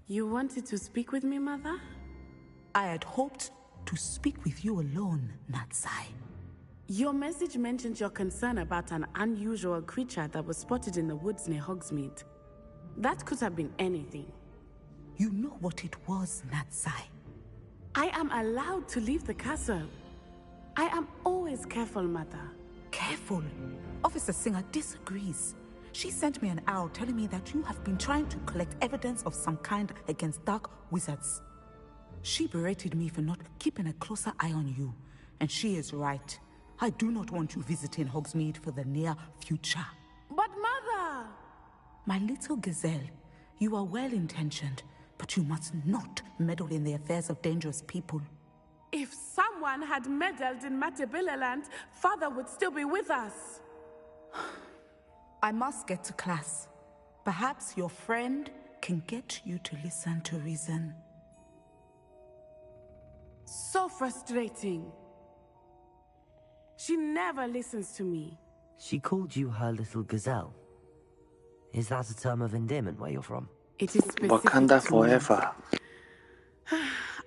You wanted to speak with me, Mother? I had hoped to speak with you alone, Natsai. Your message mentioned your concern about an unusual creature that was spotted in the woods near Hogsmeade. That could have been anything. You know what it was, Natsai. I am allowed to leave the castle. I am always careful, Mother. Careful? Officer Singer disagrees. She sent me an owl telling me that you have been trying to collect evidence of some kind against dark wizards. She berated me for not keeping a closer eye on you, and she is right. I do not want you visiting Hogsmeade for the near future. But Mother! My little gazelle, you are well-intentioned, but you must not meddle in the affairs of dangerous people. If someone had meddled in Matabeleland, Father would still be with us. I must get to class. Perhaps your friend can get you to listen to reason. So frustrating. She never listens to me. She called you her little gazelle. Is that a term of endearment where you're from? It is specific Wakanda to forever. me.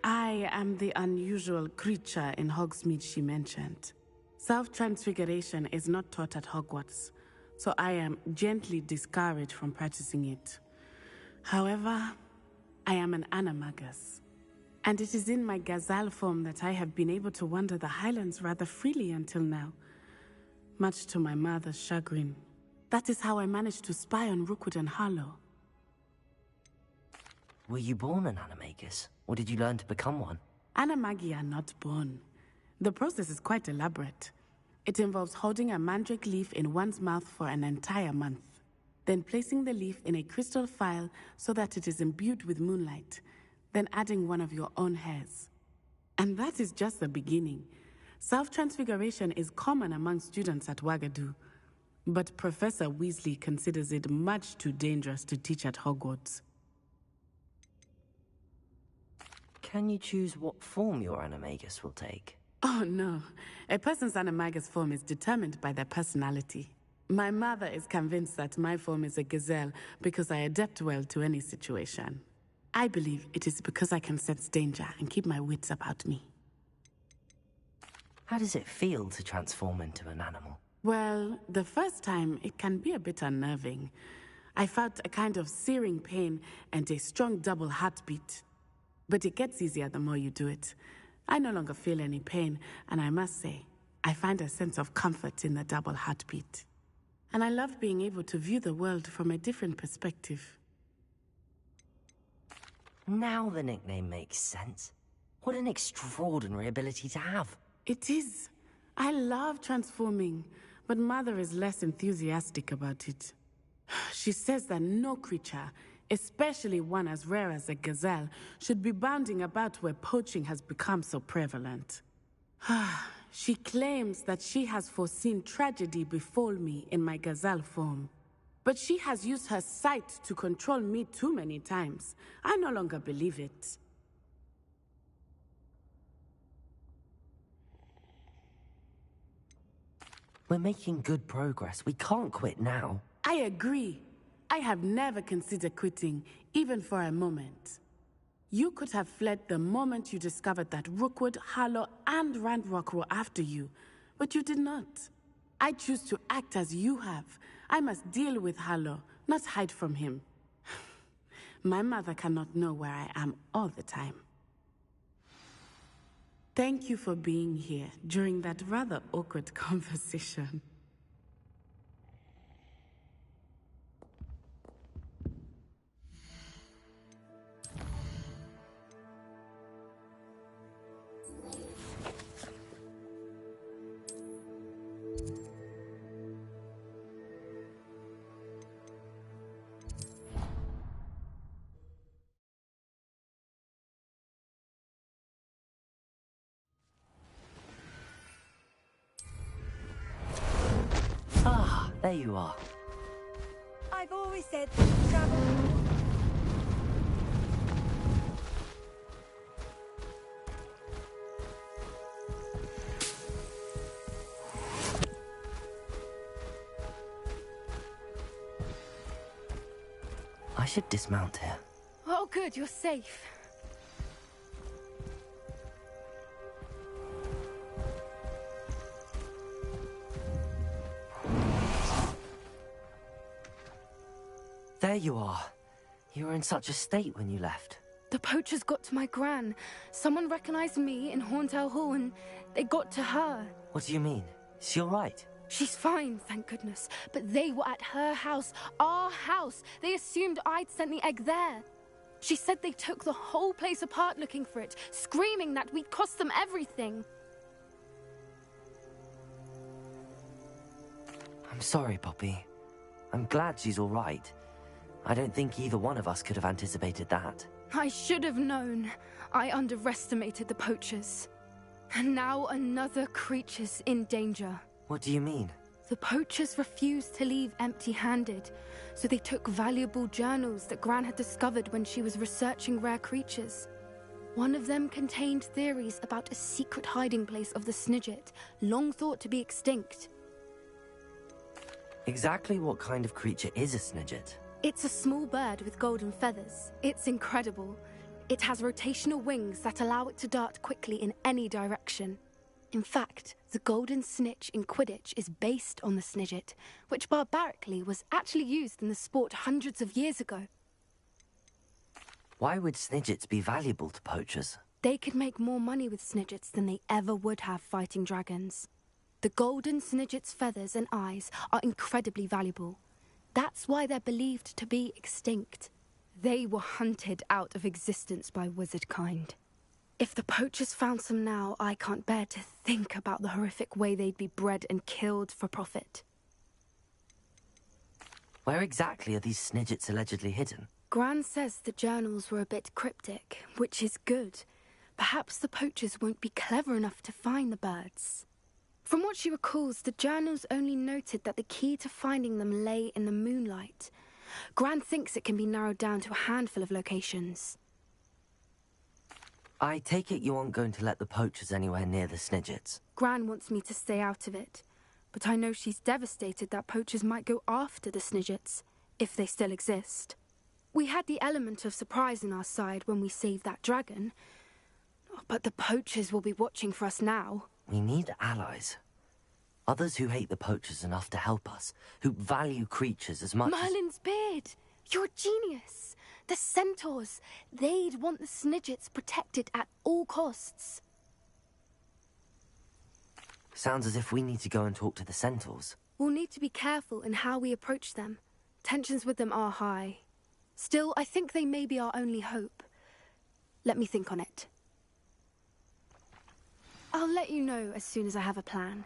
I am the unusual creature in Hogsmeade she mentioned. Self-transfiguration is not taught at Hogwarts, so I am gently discouraged from practicing it. However, I am an animagus, and it is in my gazelle form that I have been able to wander the Highlands rather freely until now, much to my mother's chagrin. That is how I managed to spy on Rookwood and Harlow. Were you born an animagus, or did you learn to become one? Animagi are not born. The process is quite elaborate. It involves holding a mandrake leaf in one's mouth for an entire month, then placing the leaf in a crystal phial so that it is imbued with moonlight, then adding one of your own hairs. And that is just the beginning. Self-transfiguration is common among students at Wagadu, but Professor Weasley considers it much too dangerous to teach at Hogwarts. Can you choose what form your animagus will take? Oh no, a person's animagus form is determined by their personality. My mother is convinced that my form is a gazelle because I adapt well to any situation. I believe it is because I can sense danger and keep my wits about me. How does it feel to transform into an animal? Well, the first time it can be a bit unnerving. I felt a kind of searing pain and a strong double heartbeat. But it gets easier the more you do it. I no longer feel any pain, and I must say, I find a sense of comfort in the double heartbeat. And I love being able to view the world from a different perspective. Now the nickname makes sense. What an extraordinary ability to have. It is. I love transforming, but Mother is less enthusiastic about it. She says that no creature, especially one as rare as a gazelle, should be bounding about where poaching has become so prevalent. She claims that she has foreseen tragedy befall me in my gazelle form. But she has used her sight to control me too many times. I no longer believe it. We're making good progress. We can't quit now. I agree. I have never considered quitting, even for a moment. You could have fled the moment you discovered that Rookwood, Harlow, and Randrock were after you, but you did not. I choose to act as you have. I must deal with Harlow, not hide from him. My mother cannot know where I am all the time. Thank you for being here during that rather awkward conversation. Ah, there you are. I've always said travel. I should dismount here. Oh, good. Good, you're safe. There you are. You were in such a state when you left. The poachers got to my gran. Someone recognized me in Horntail Hall and they got to her. What do you mean? Is she all right? She's fine, thank goodness. But they were at her house, our house. They assumed I'd sent the egg there. She said they took the whole place apart looking for it, screaming that we'd cost them everything. I'm sorry, Poppy. I'm glad she's all right. I don't think either one of us could have anticipated that. I should have known. I underestimated the poachers. And now another creature's in danger. What do you mean? The poachers refused to leave empty-handed, so they took valuable journals that Gran had discovered when she was researching rare creatures. One of them contained theories about a secret hiding place of the Snidget, long thought to be extinct. Exactly what kind of creature is a Snidget? It's a small bird with golden feathers. It's incredible. It has rotational wings that allow it to dart quickly in any direction. In fact, the golden snitch in Quidditch is based on the Snidget, which barbarically was actually used in the sport hundreds of years ago. Why would Snidgets be valuable to poachers? They could make more money with Snidgets than they ever would have fighting dragons. The golden Snidget's feathers and eyes are incredibly valuable. That's why they're believed to be extinct. They were hunted out of existence by wizard kind. If the poachers found some now, I can't bear to think about the horrific way they'd be bred and killed for profit. Where exactly are these Snidgets allegedly hidden? Gran says the journals were a bit cryptic, which is good. Perhaps the poachers won't be clever enough to find the birds. From what she recalls, the journals only noted that the key to finding them lay in the moonlight. Gran thinks it can be narrowed down to a handful of locations. I take it you aren't going to let the poachers anywhere near the Snidgets. Gran wants me to stay out of it, but I know she's devastated that poachers might go after the Snidgets, if they still exist. We had the element of surprise on our side when we saved that dragon, but the poachers will be watching for us now. We need allies. Others who hate the poachers enough to help us, who value creatures as much Merlin's beard! You're a genius! The centaurs! They'd want the Snidgets protected at all costs. Sounds as if we need to go and talk to the centaurs. We'll need to be careful in how we approach them. Tensions with them are high. Still, I think they may be our only hope. Let me think on it. I'll let you know as soon as I have a plan.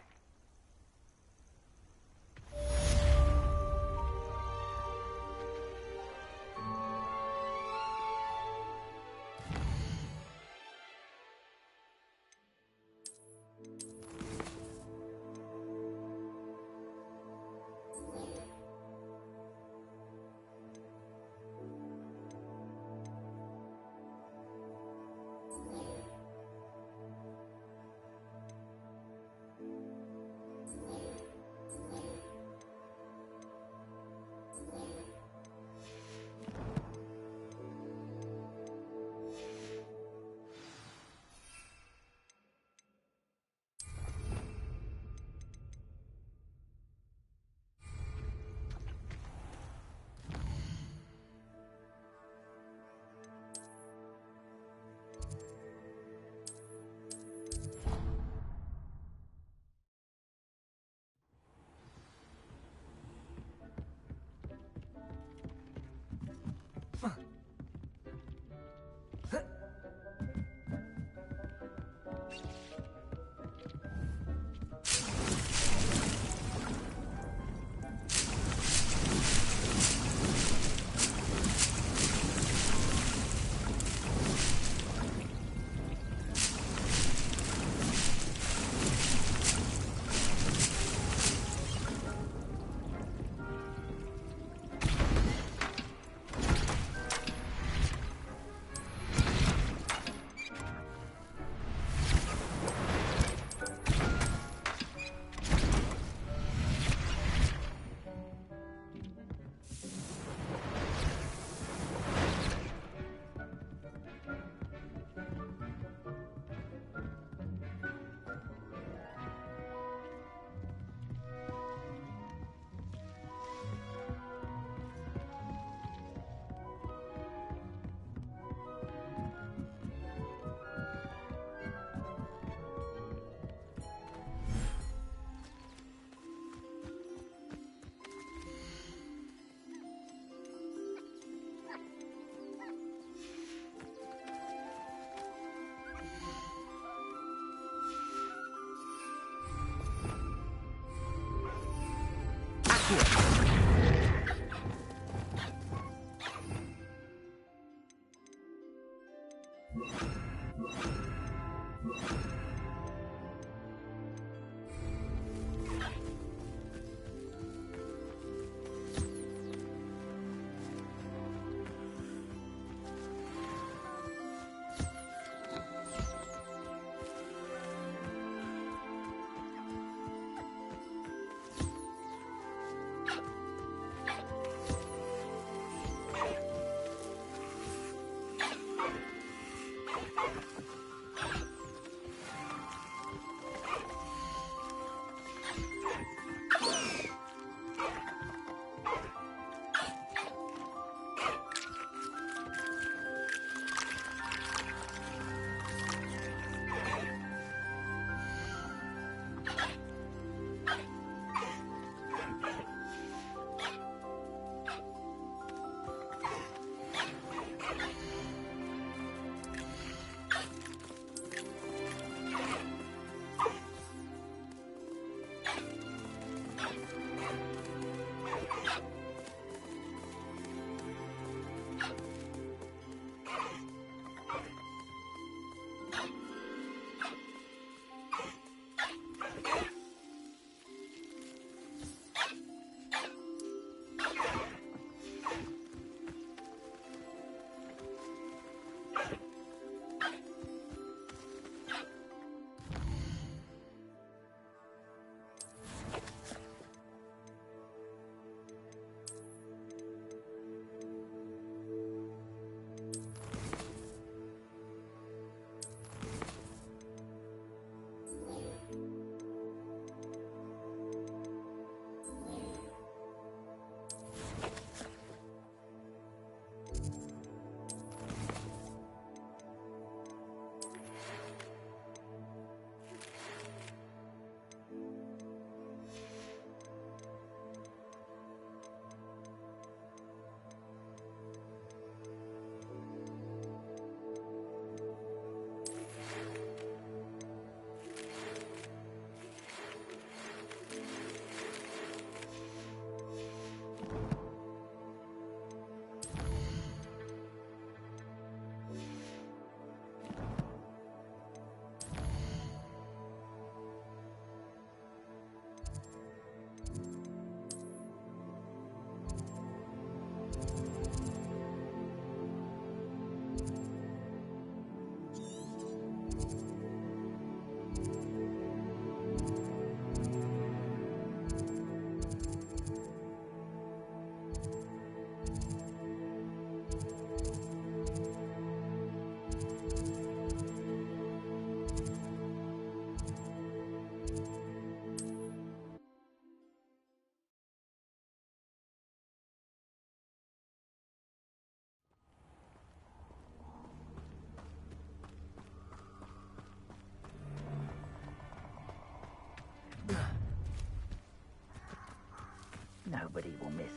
Nobody will miss.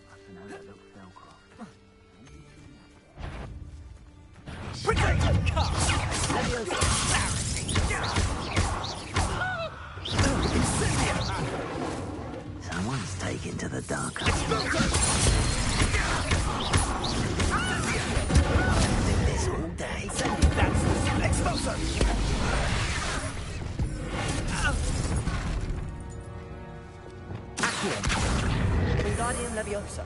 I don't know that little Velcro. Someone's taken to the dark. Do this all day. That's explosive. Wingardium Leviosa.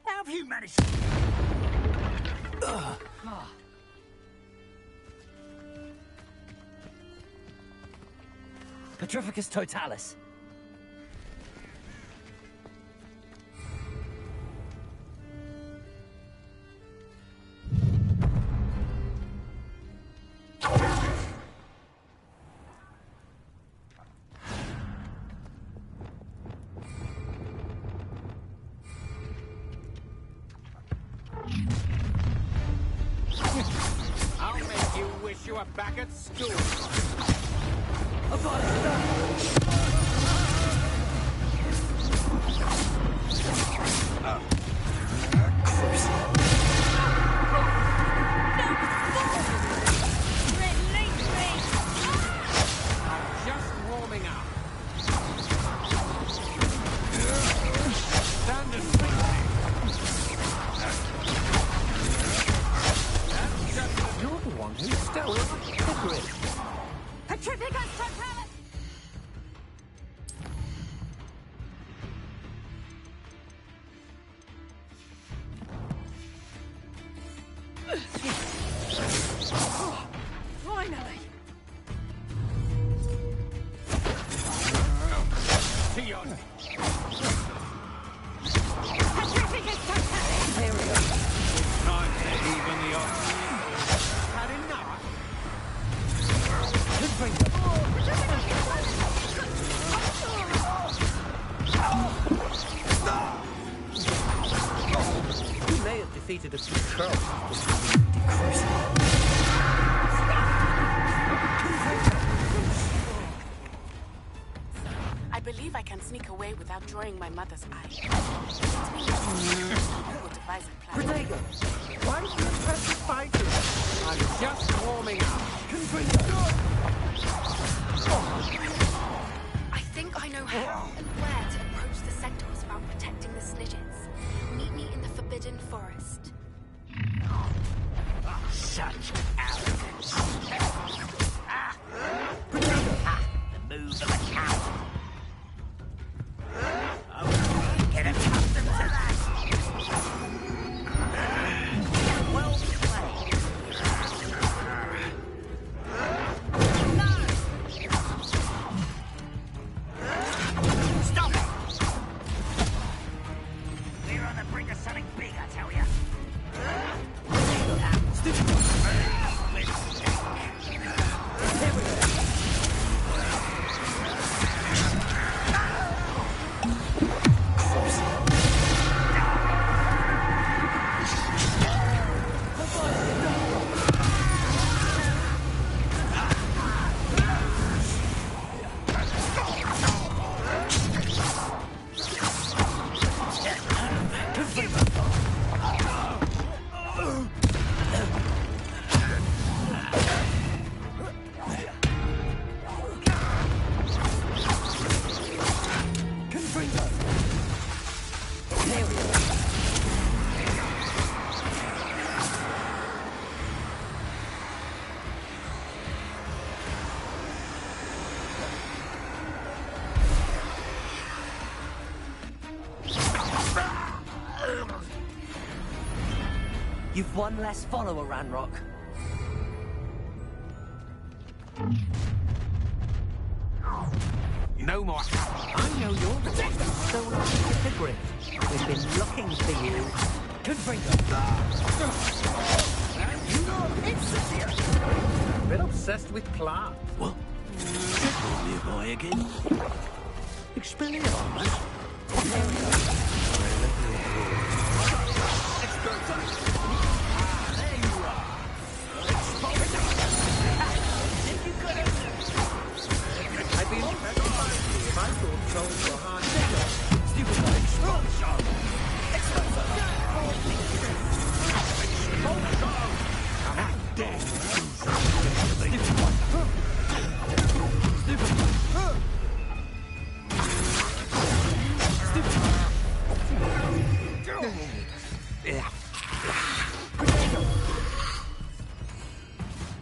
How have you managed? Petrificus Totalis. I'll make you wish you were back at school. Time to even the odds. Had enough? You may have defeated a few trolls. I believe I can sneak away without drawing my mother's eye. Who would devise a plan? Protego, why are you impressive fighting? I'm just warming up. I think I know how and where to approach the centaurs about protecting the Snidgets. Meet me in the Forbidden Forest. Such arrogance. The move of a coward. Oh, get accustomed to that. Well played. Stop it! We're on the brink of something big, I tell ya. You've one less follower, Ranrock. No more. I know you're the one who stole our ticket to Grim. We've been looking for you. Confringo. Bit obsessed with plants. What? Nearby again? Expelliarmus? I'd be impressed if I thought souls were hard to get. Stupid expulsion!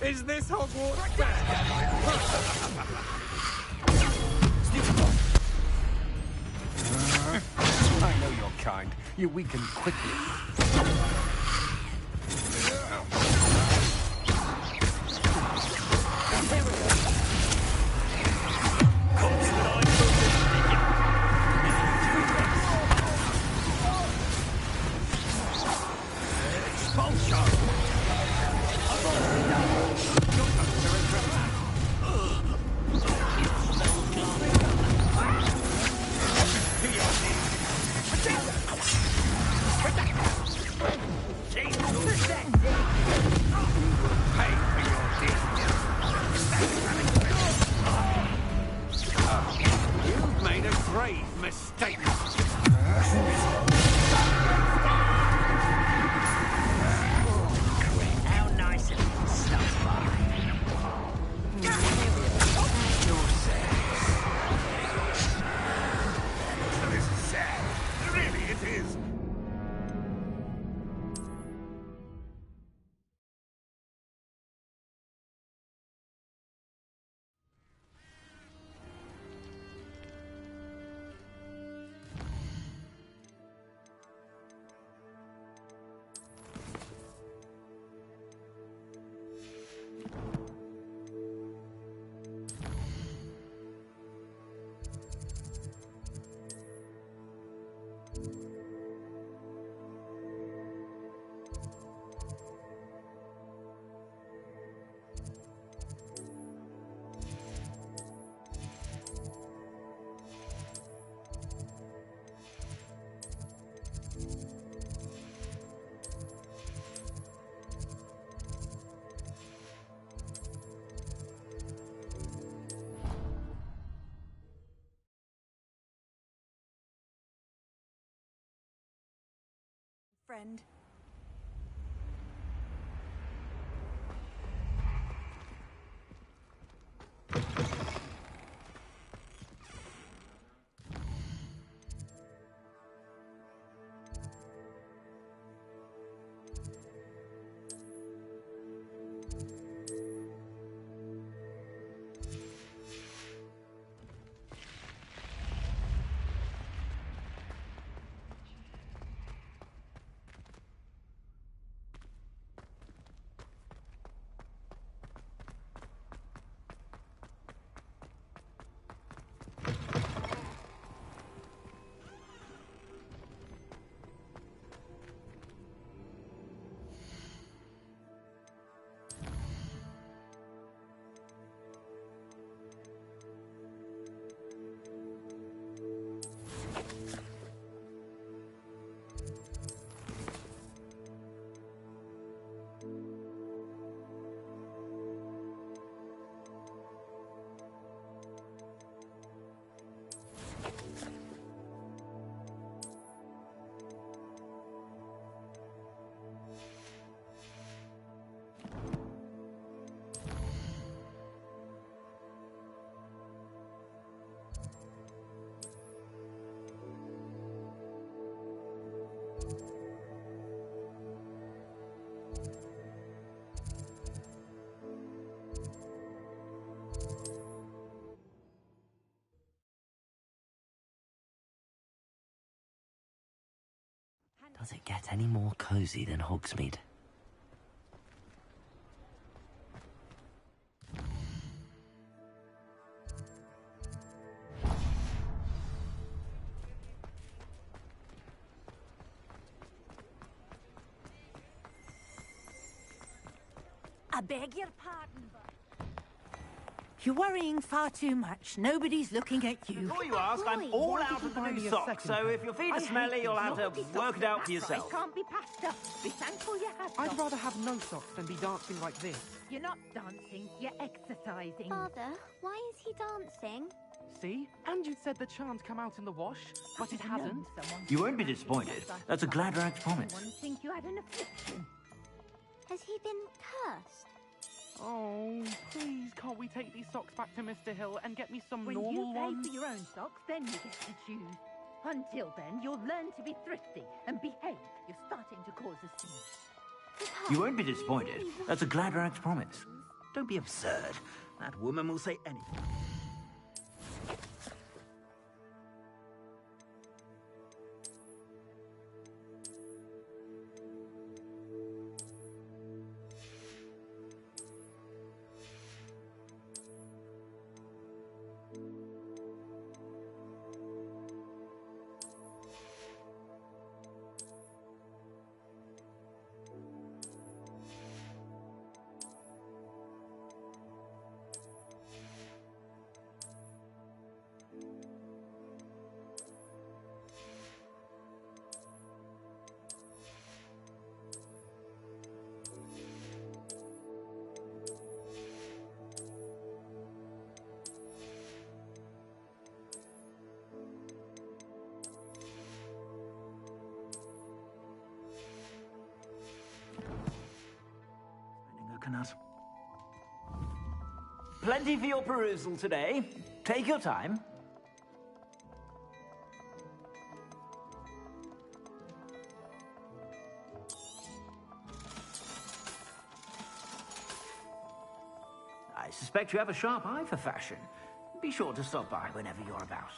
Is this Hogwarts? I know your kind. You weaken quickly. Friend. Does it get any more cozy than Hogsmeade? I beg your pardon, but... You're worrying far too much. Nobody's looking at you. Before you ask, I'm all out of the new socks, so if your feet are smelly, you'll have to work it out for yourself. Can't be passed up. Be thankful you have I'd socks. rather have no socks than be dancing like this. You're not dancing, you're exercising. Father, why is he dancing? See? And you said the charm's come out in the wash, but it hasn't. You won't be disappointed. That's a Gladrag's promise. Someone think you had an affliction. Has he been cursed? Oh, please, can't we take these socks back to Mr. Hill and get me some When normal you pay ones? for your own socks, then you get to choose. Until then, you'll learn to be thrifty and behave. You're starting to cause a scene. You won't be disappointed. That's a Gladrag's promise. Don't be absurd. That woman will say anything. Plenty for your perusal today. Take your time. I suspect you have a sharp eye for fashion. Be sure to stop by whenever you're about.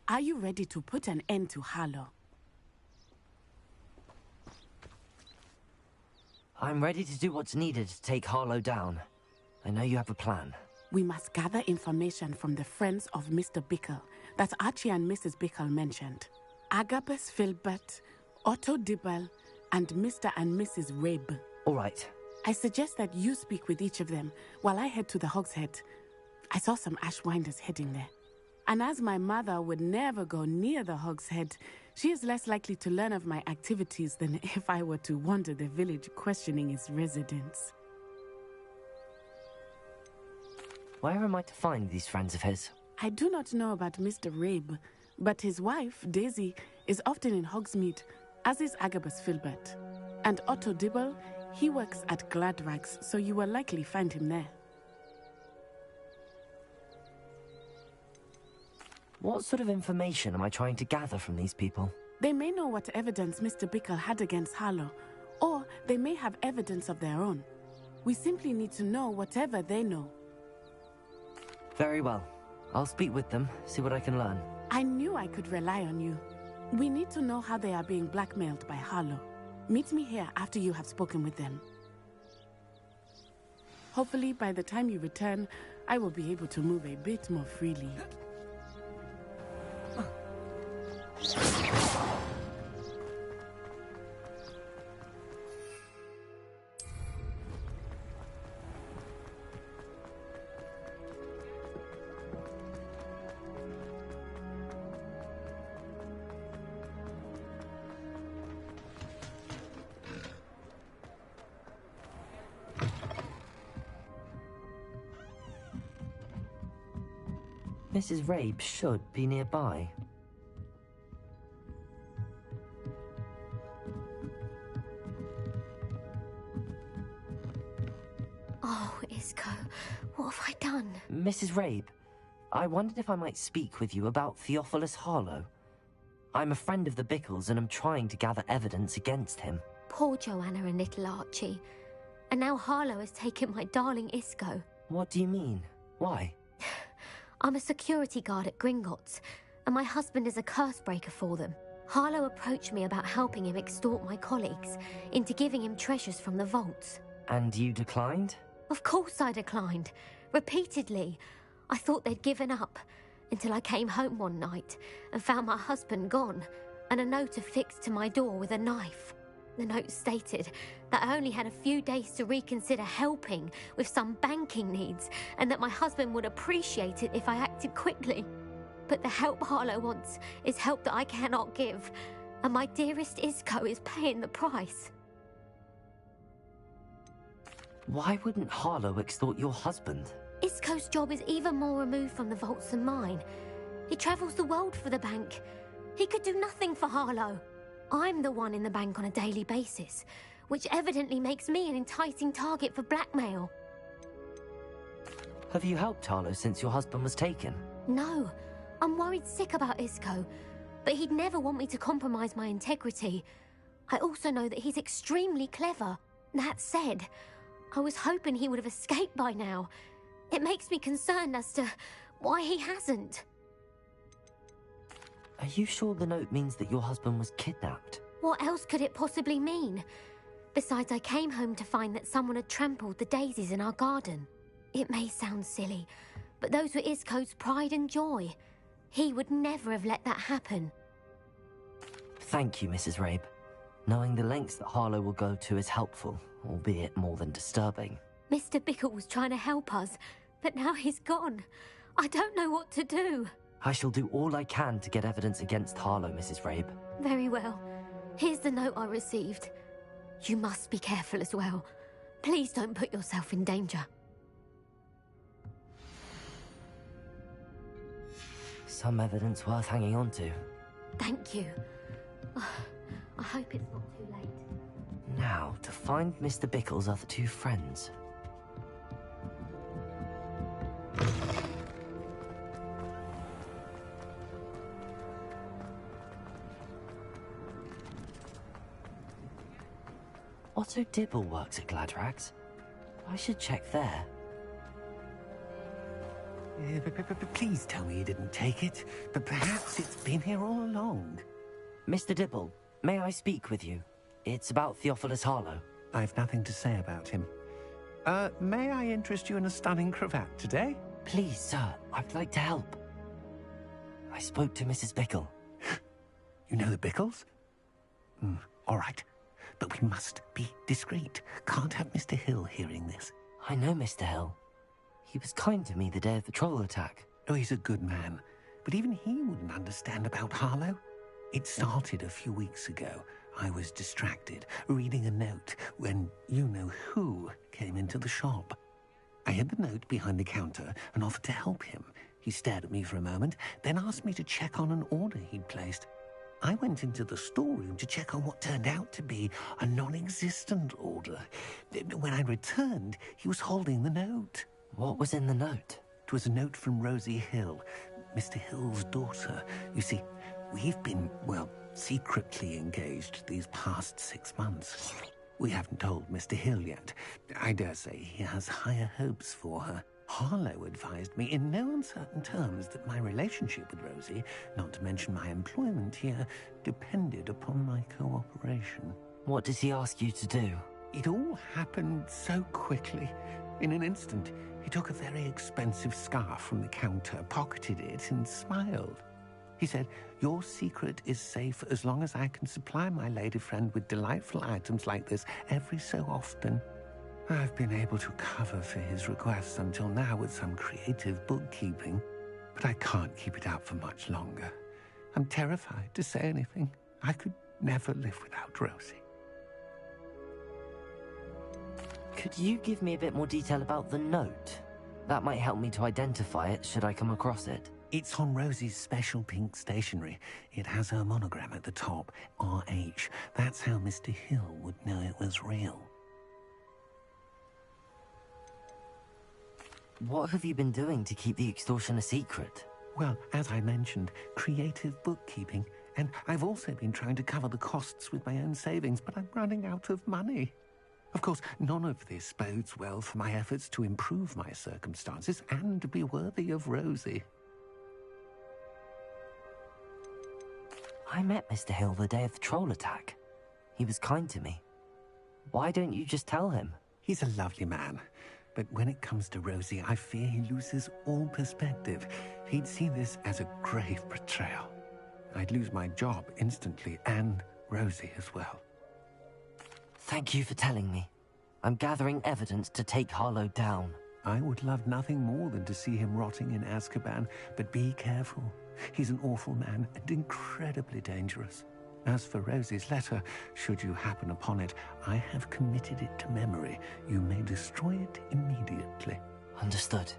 Are you ready to put an end to Harlow? I'm ready to do what's needed to take Harlow down. I know you have a plan. We must gather information from the friends of Mr. Bickle that Archie and Mrs. Bickle mentioned. Agabus Filbert, Otto Dibble, and Mr. and Mrs. Rabe. All right. I suggest that you speak with each of them while I head to the Hog's Head. I saw some Ashwinders heading there. And as my mother would never go near the Hog's Head, she is less likely to learn of my activities than if I were to wander the village questioning its residents. Where am I to find these friends of his? I do not know about Mr. Rabe, but his wife, Daisy, is often in Hogsmeade, as is Agabus Filbert. And Otto Dibble, he works at Gladrags, so you will likely find him there. What sort of information am I trying to gather from these people? They may know what evidence Mr. Bickle had against Harlow, or they may have evidence of their own. We simply need to know whatever they know. Very well. I'll speak with them, see what I can learn. I knew I could rely on you. We need to know how they are being blackmailed by Harlow. Meet me here after you have spoken with them. Hopefully, by the time you return, I will be able to move a bit more freely. Mrs. Rabe should be nearby. Oh, Isco, what have I done? Mrs. Rabe, I wondered if I might speak with you about Theophilus Harlow. I'm a friend of the Bickles and I'm trying to gather evidence against him. Poor Joanna and little Archie. And now Harlow has taken my darling Isco. What do you mean? Why? I'm a security guard at Gringotts, and my husband is a curse breaker for them. Harlow approached me about helping him extort my colleagues into giving him treasures from the vaults. And you declined? Of course I declined. Repeatedly. I thought they'd given up, until I came home one night and found my husband gone, and a note affixed to my door with a knife. The note stated that I only had a few days to reconsider helping with some banking needs, and that my husband would appreciate it if I acted quickly. But the help Harlow wants is help that I cannot give, and my dearest Isco is paying the price. Why wouldn't Harlow extort your husband? Isco's job is even more removed from the vaults than mine. He travels the world for the bank. He could do nothing for Harlow. I'm the one in the bank on a daily basis, which evidently makes me an enticing target for blackmail. Have you helped Harlow since your husband was taken? No, I'm worried sick about Isco, but he'd never want me to compromise my integrity. I also know that he's extremely clever. That said, I was hoping he would have escaped by now. It makes me concerned as to why he hasn't. Are you sure the note means that your husband was kidnapped? What else could it possibly mean? Besides, I came home to find that someone had trampled the daisies in our garden. It may sound silly, but those were Isco's pride and joy. He would never have let that happen. Thank you, Mrs. Rabe. Knowing the lengths that Harlow will go to is helpful, albeit more than disturbing. Mr. Bickle was trying to help us, but now he's gone. I don't know what to do. I shall do all I can to get evidence against Harlow, Mrs. Rabe. Very well. Here's the note I received. You must be careful as well. Please don't put yourself in danger. Some evidence worth hanging on to. Thank you. I hope it's not too late. Now, to find Mr. Bickle's other two friends. Otto Dibble works at Gladrags. I should check there. Please tell me you didn't take it. But perhaps it's been here all along. Mr. Dibble, may I speak with you? It's about Theophilus Harlow. I've nothing to say about him. May I interest you in a stunning cravat today? Please, sir, I'd like to help. I spoke to Mrs. Bickle. You know the Bickles? All right. But we must be discreet. Can't have Mr. Hill hearing this. I know Mr. Hill. He was kind to me the day of the troll attack. Oh, he's a good man. But even he wouldn't understand about Harlow. It started a few weeks ago. I was distracted, reading a note, when you-know-who came into the shop. I hid the note behind the counter and offered to help him. He stared at me for a moment, then asked me to check on an order he'd placed. I went into the storeroom to check on what turned out to be a non-existent order. When I returned, he was holding the note. What was in the note? It was a note from Rosie Hill, Mr. Hill's daughter. You see, we've been, well, secretly engaged these past 6 months. We haven't told Mr. Hill yet. I dare say he has higher hopes for her. Harlow advised me in no uncertain terms that my relationship with Rosie, not to mention my employment here, depended upon my cooperation. What does he ask you to do? It all happened so quickly. In an instant, he took a very expensive scarf from the counter, pocketed it, and smiled. He said, "Your secret is safe as long as I can supply my lady friend with delightful items like this every so often." I've been able to cover for his requests until now with some creative bookkeeping, but I can't keep it up for much longer. I'm terrified to say anything. I could never live without Rosie. Could you give me a bit more detail about the note? That might help me to identify it should I come across it. It's on Rosie's special pink stationery. It has her monogram at the top, RH. That's how Mr. Hill would know it was real. What have you been doing to keep the extortion a secret? Well, as I mentioned, creative bookkeeping. And I've also been trying to cover the costs with my own savings, but I'm running out of money. Of course, none of this bodes well for my efforts to improve my circumstances and be worthy of Rosie. I met Mr. Hill the day of the troll attack. He was kind to me. Why don't you just tell him? He's a lovely man. But when it comes to Rosie, I fear he loses all perspective. He'd see this as a grave betrayal. I'd lose my job instantly, and Rosie as well. Thank you for telling me. I'm gathering evidence to take Harlow down. I would love nothing more than to see him rotting in Azkaban, but be careful. He's an awful man and incredibly dangerous. As for Rosie's letter, should you happen upon it, I have committed it to memory. You may destroy it immediately. Understood.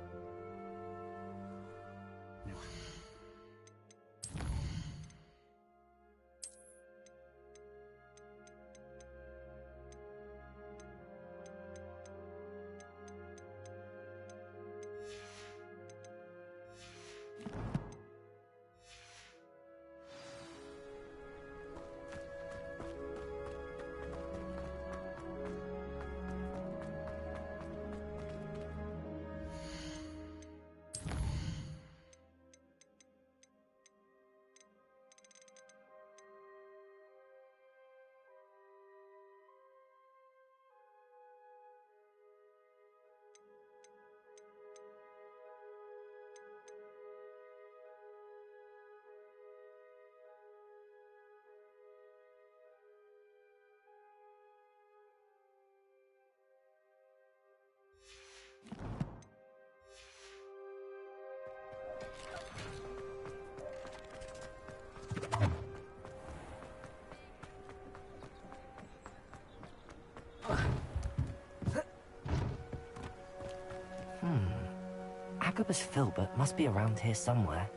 Agabus Filbert must be around here somewhere.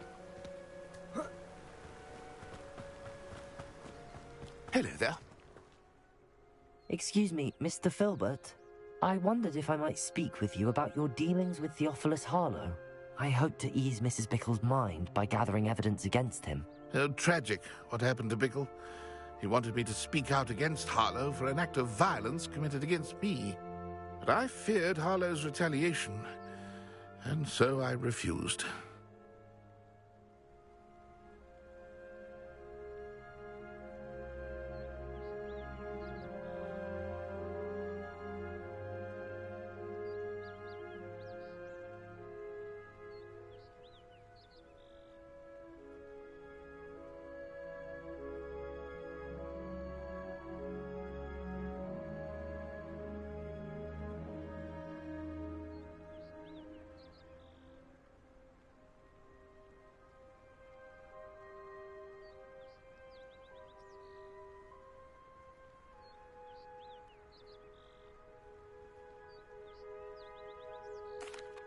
Hello there. Excuse me, Mr. Filbert. I wondered if I might speak with you about your dealings with Theophilus Harlow. I hope to ease Mrs. Bickle's mind by gathering evidence against him. Oh, tragic what happened to Bickle. He wanted me to speak out against Harlow for an act of violence committed against me. But I feared Harlow's retaliation, and so I refused.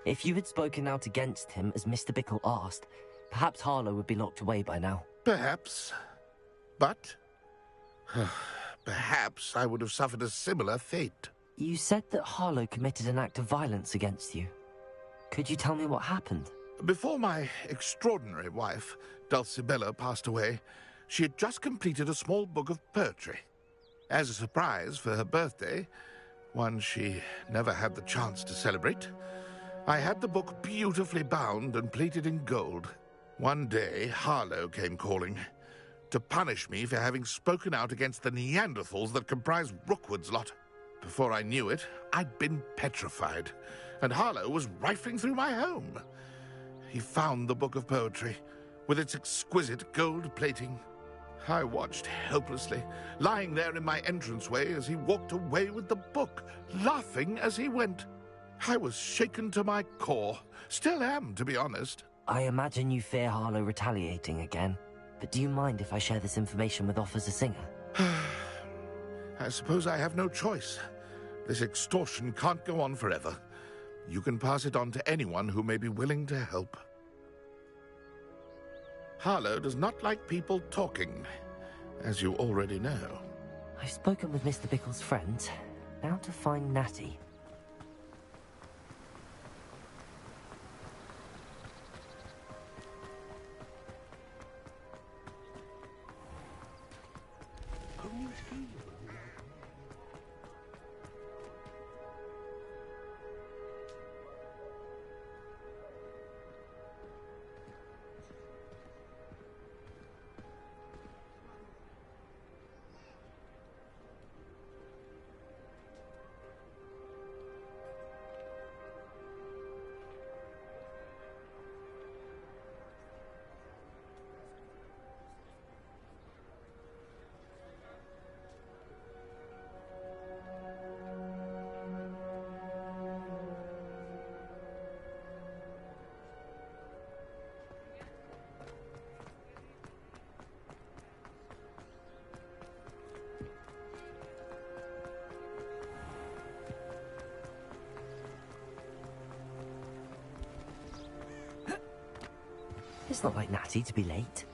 If you had spoken out against him, as Mr. Bickle asked, perhaps Harlow would be locked away by now. Perhaps. But perhaps I would have suffered a similar fate. You said that Harlow committed an act of violence against you. Could you tell me what happened? Before my extraordinary wife, Dulcibella, passed away, she had just completed a small book of poetry. As a surprise for her birthday, one she never had the chance to celebrate, I had the book beautifully bound and plated in gold. One day, Harlow came calling to punish me for having spoken out against the Neanderthals that comprise Rookwood's lot. Before I knew it, I'd been petrified, and Harlow was rifling through my home. He found the book of poetry, with its exquisite gold plating. I watched helplessly, lying there in my entranceway as he walked away with the book, laughing as he went. I was shaken to my core. Still am, to be honest. I imagine you fear Harlow retaliating again. But do you mind if I share this information with Officer Singer? I suppose I have no choice. This extortion can't go on forever. You can pass it on to anyone who may be willing to help. Harlow does not like people talking, as you already know. I've spoken with Mr. Bickle's friends. Now to find Natty. It's not like Natty to be late.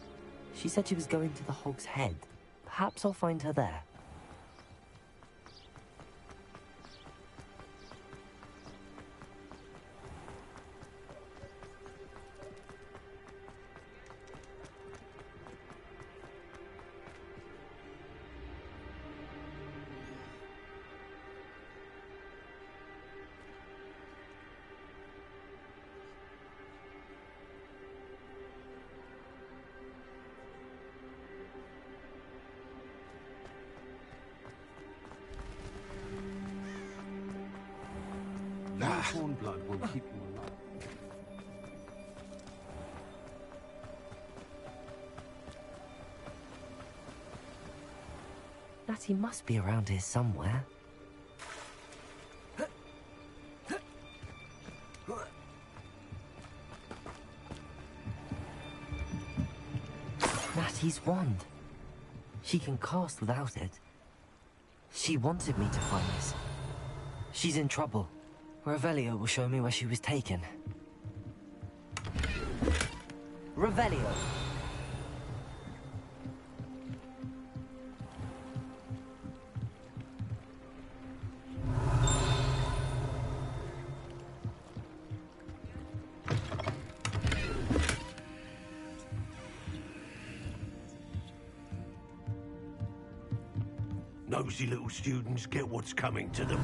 She said she was going to the Hog's Head. Perhaps I'll find her there. Corn blood will keep you alive. Natty must be around here somewhere. Natty's wand. She can cast without it. She wanted me to find this. She's in trouble. Revelio will show me where she was taken. Revelio! Nosy little students get what's coming to them.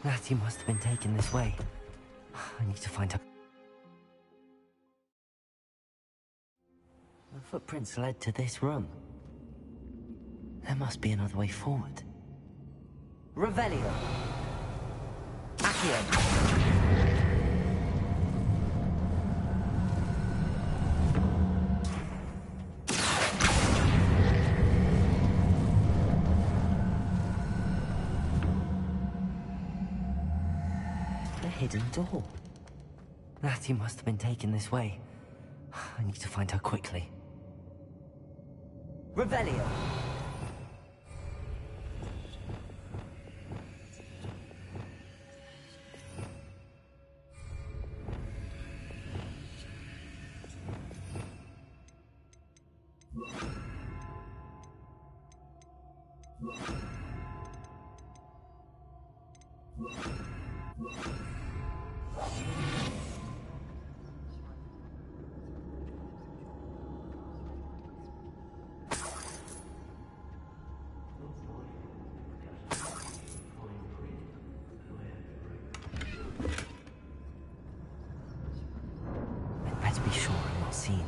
Natty must have been taken this way. I need to find her. The footprints led to this room. There must be another way forward. Revelio. Accio. Hidden door. Natty must have been taken this way. I need to find her quickly. Revelio. I'd better be sure I'm not seen.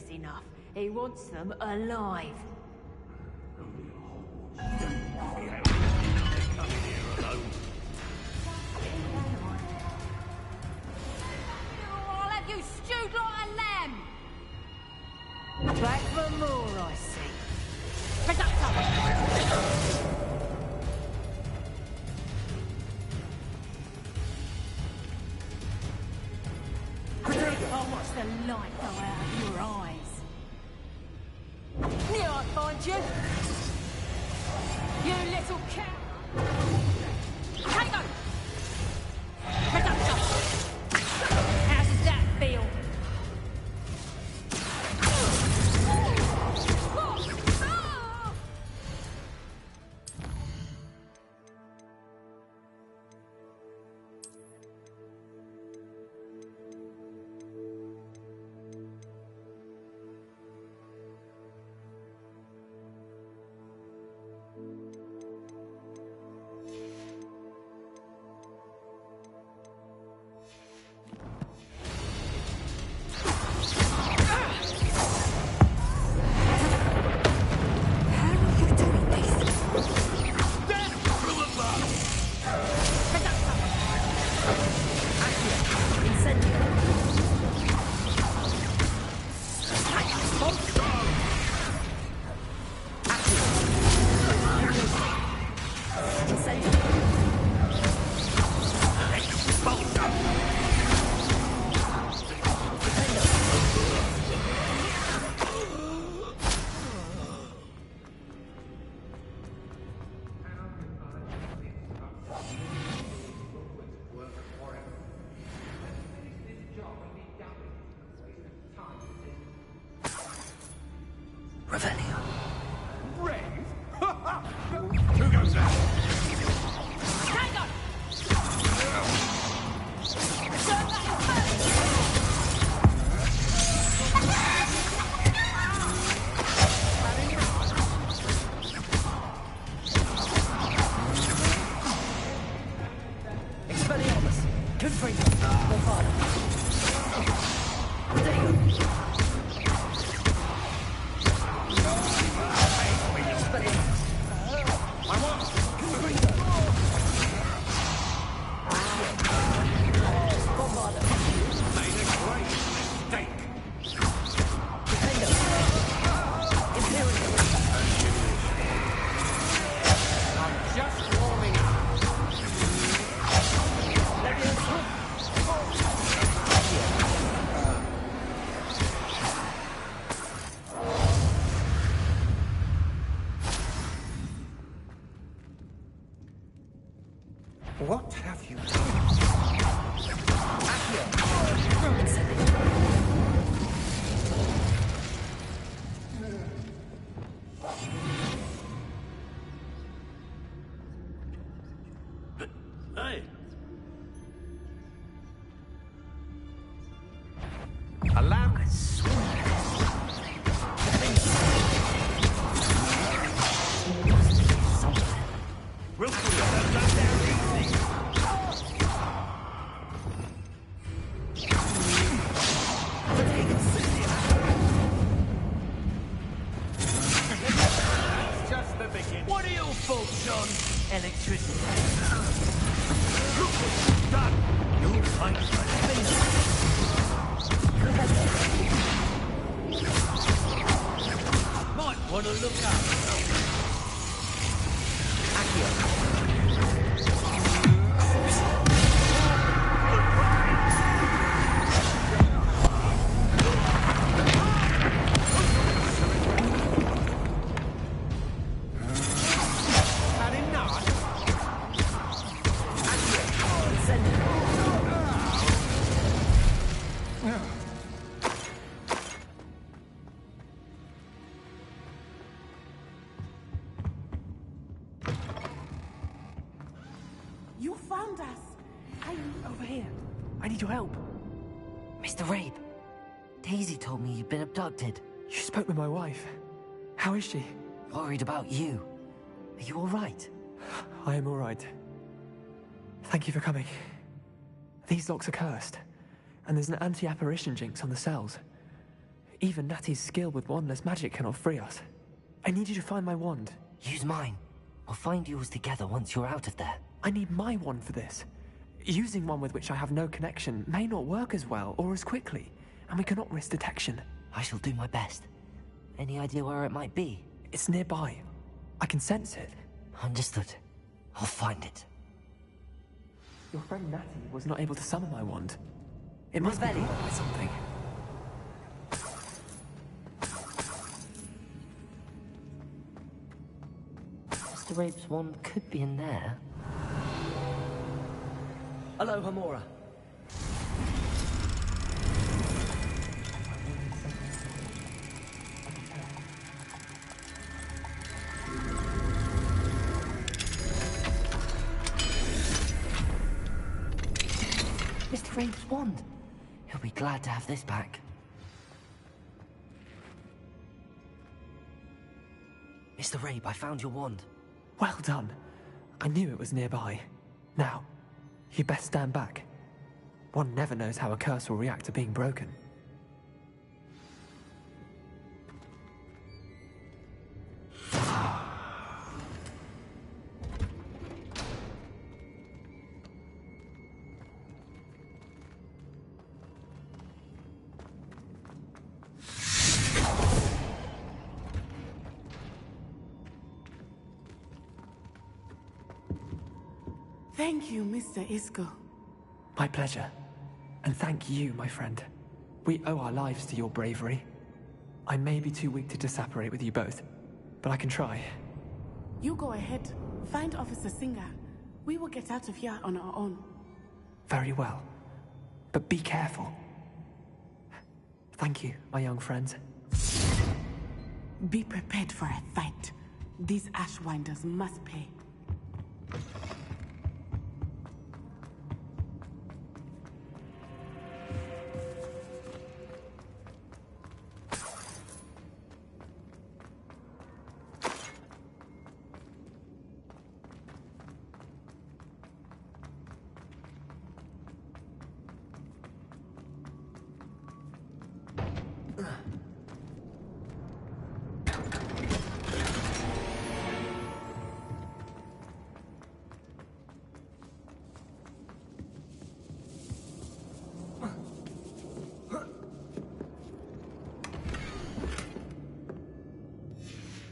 Enough. He wants them alive. I'll have you stewed like a lamb. Back for more, I see. Reducto! I'll watch the light go out of your eyes. Here I find you! You little cat! Tango! Reducto! How does that feel? Revelio. Brave? Who goes there? Tango! Expelliarmus. Confringo. Movado. Protego. What have you done? electricity. Done! You'll fight my might want to look up. You found us! Over here. I need your help. Mr. Rabe, Daisy told me you've been abducted. You spoke with my wife. How is she? Worried about you. Are you all right? I am all right. Thank you for coming. These locks are cursed, and there's an anti-apparition jinx on the cells. Even Natty's skill with wandless magic cannot free us. I need you to find my wand. Use mine. We'll find yours together once you're out of there. I need my wand for this. Using one with which I have no connection may not work as well or as quickly, and we cannot risk detection. I shall do my best. Any idea where it might be? It's nearby. I can sense it. Understood. I'll find it. Your friend Natty was not able to summon my wand. It must be blocked by something. Mr. Rabe's wand could be in there. Hello, Hamora. Mr. Rabe's wand. He'll be glad to have this back. Mr. Rabe, I found your wand. Well done. I knew it was nearby. Now, you best stand back. One never knows how a curse will react to being broken. Thank you, Mr. Isco. My pleasure. And thank you, my friend. We owe our lives to your bravery. I may be too weak to disapparate with you both, but I can try. You go ahead. Find Officer Singer. We will get out of here on our own. Very well. But be careful. Thank you, my young friends. Be prepared for a fight. These Ashwinders must pay.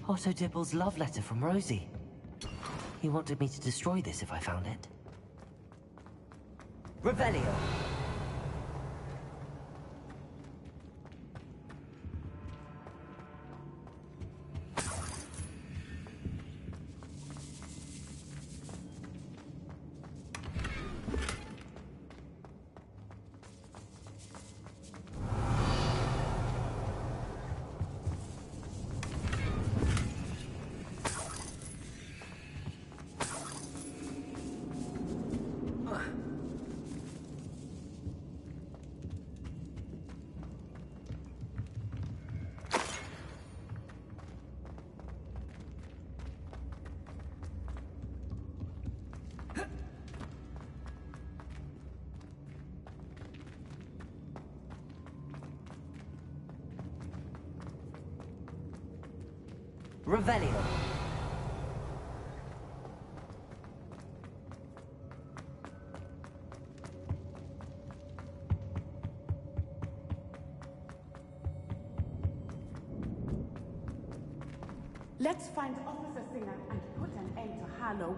Otto Dibble's love letter from Rosie. He wanted me to destroy this if I found it. Revelio. Revelio. Let's find Officer Singer and put an end to Harlow.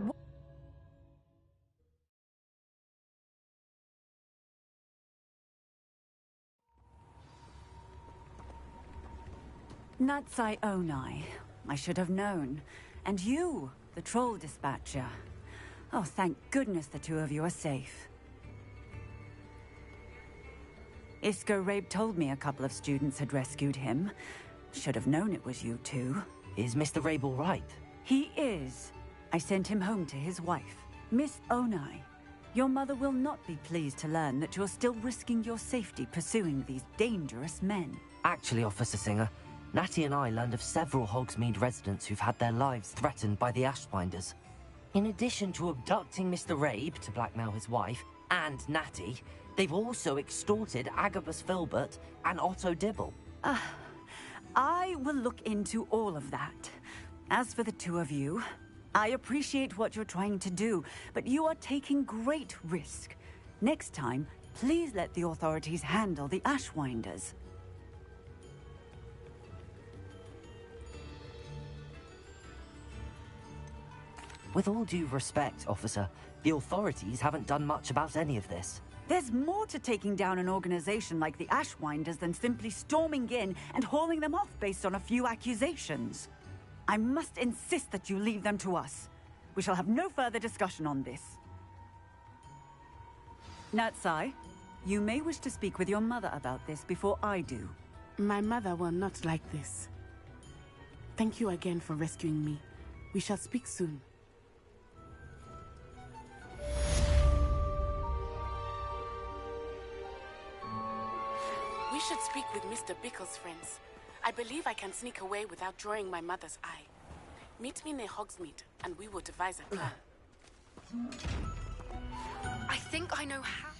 Natsai Onai. I should have known. And you, the troll dispatcher. Oh, thank goodness the two of you are safe. Isco Rabe told me a couple of students had rescued him. Should have known it was you two. Is Mr. Rabe all right? He is. I sent him home to his wife. Miss Onai, your mother will not be pleased to learn that you're still risking your safety pursuing these dangerous men. Actually, Officer Singer, Natty and I learned of several Hogsmeade residents who've had their lives threatened by the Ashwinders. In addition to abducting Mr. Rabe to blackmail his wife and Natty, they've also extorted Agabus Filbert and Otto Dibble. I will look into all of that. As for the two of you, I appreciate what you're trying to do, but you are taking great risk. Next time, please let the authorities handle the Ashwinders. With all due respect, officer, the authorities haven't done much about any of this. There's more to taking down an organization like the Ashwinders than simply storming in and hauling them off based on a few accusations. I must insist that you leave them to us. We shall have no further discussion on this. Natsai, you may wish to speak with your mother about this before I do. My mother will not like this. Thank you again for rescuing me. We shall speak soon. We should speak with Mr. Bickle's friends. I believe I can sneak away without drawing my mother's eye. Meet me near Hogsmeade, and we will devise a plan. I think I know how.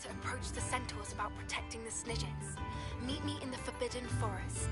To approach the centaurs about protecting the Snidgets. Meet me in the Forbidden Forest.